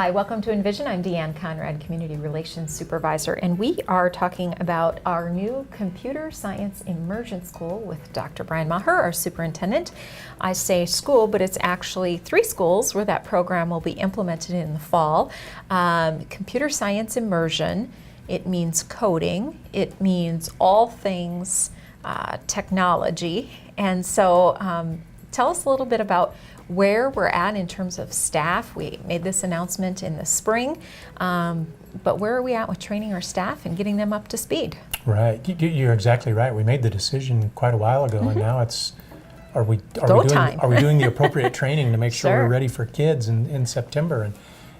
Hi, welcome to Envision. I'm Deanne Conrad, Community Relations Supervisor, and we are talking about our new Computer Science Immersion School with Dr. Brian Maher, our superintendent. I say school, but it's actually 3 schools where that program will be implemented in the fall. Computer Science Immersion, it means coding, it means all things technology, and so tell us a little bit about where we're at in terms of staff. We made this announcement in the spring, but where are we at with training our staff and getting them up to speed? Right, you're exactly right. We made the decision quite a while ago, and now it's, are we doing the appropriate training to make sure we're ready for kids in September?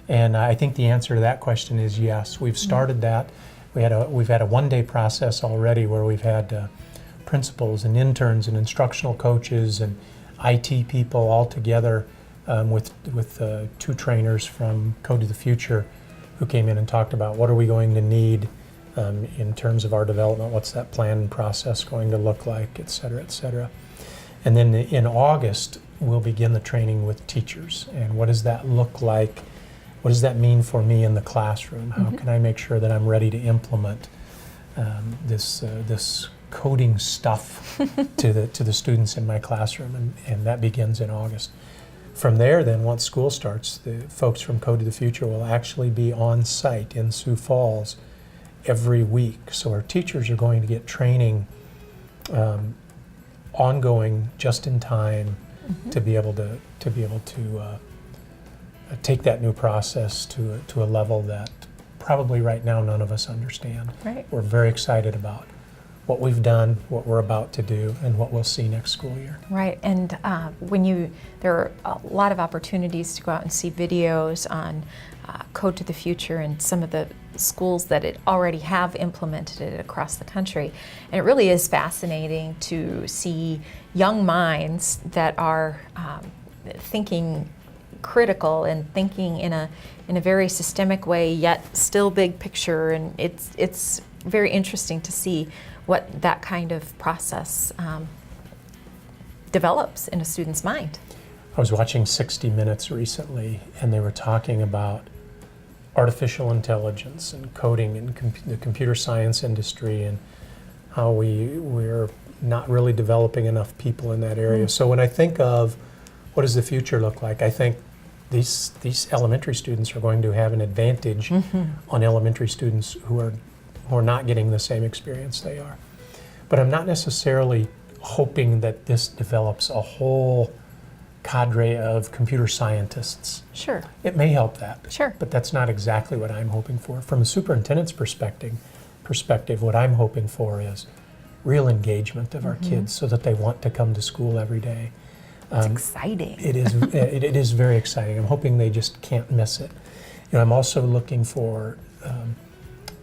And I think the answer to that question is yes. We've started that. We've had a one-day process already where we've had principals and interns and instructional coaches and IT people all together with 2 trainers from Code to the Future who came in and talked about what are we going to need in terms of our development, what's that plan and process going to look like, et cetera, et cetera. And then in August, we'll begin the training with teachers. And what does that look like? What does that mean for me in the classroom? How can I make sure that I'm ready to implement this coding stuff to the students in my classroom, and that begins in August. From there, then, once school starts, the folks from Code to the Future will actually be on site in Sioux Falls every week. So our teachers are going to get training ongoing, just in time, to be able to take that new process to a level that probably right now none of us understand. Right. We're very excited about what we've done, what we're about to do, and what we'll see next school year. Right, and there are a lot of opportunities to go out and see videos on Code to the Future and some of the schools that already have implemented it across the country. And it really is fascinating to see young minds that are thinking critical and thinking in a very systemic way, yet still big picture, and it's very interesting to see what that kind of process develops in a student's mind. I was watching 60 Minutes recently, and they were talking about artificial intelligence and coding and the computer science industry, and how we're not really developing enough people in that area. So when I think of what does the future look like, I think these elementary students are going to have an advantage on elementary students who are not getting the same experience they are. But I'm not necessarily hoping that this develops a whole cadre of computer scientists. Sure. It may help that. Sure. But that's not exactly what I'm hoping for. From a superintendent's perspective, what I'm hoping for is real engagement of our kids so that they want to come to school every day. It's exciting. It is very exciting. I'm hoping they just can't miss it. You know, I'm also looking for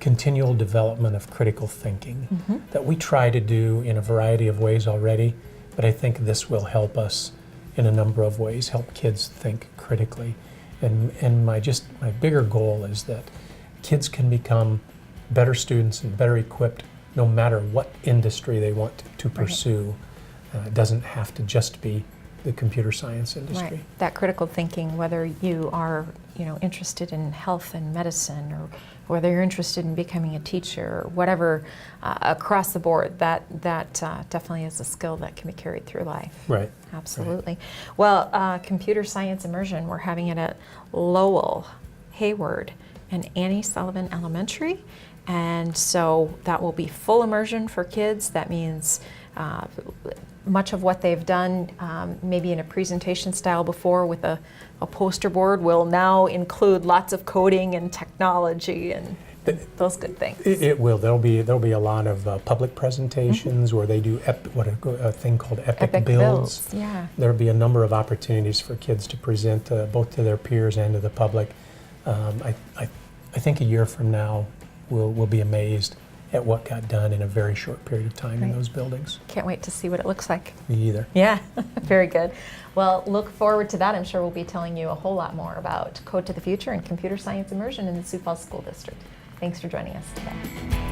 continual development of critical thinking that we try to do in a variety of ways already, but I think this will help us in a number of ways, help kids think critically. And my bigger goal is that kids can become better students and better equipped no matter what industry they want to pursue. It doesn't have to just be the computer science industry. Right. That critical thinking, whether you are interested in health and medicine, or whether you're interested in becoming a teacher, or whatever, across the board, that definitely is a skill that can be carried through life. Right. Absolutely. Right. Well, Computer Science Immersion, we're having it at Lowell, Hayward, and Annie Sullivan Elementary. And so that will be full immersion for kids. That means much of what they've done, maybe in a presentation style before with a poster board, will now include lots of coding and technology and those good things. It will. There'll be a lot of public presentations where they do a thing called epic builds. Yeah. There'll be a number of opportunities for kids to present both to their peers and to the public. I think a year from now we'll be amazed at what got done in a very short period of time in those buildings. Can't wait to see what it looks like. Me either. Yeah, very good. Well, look forward to that. I'm sure we'll be telling you a whole lot more about Code to the Future and Computer Science Immersion in the Sioux Falls School District. Thanks for joining us today.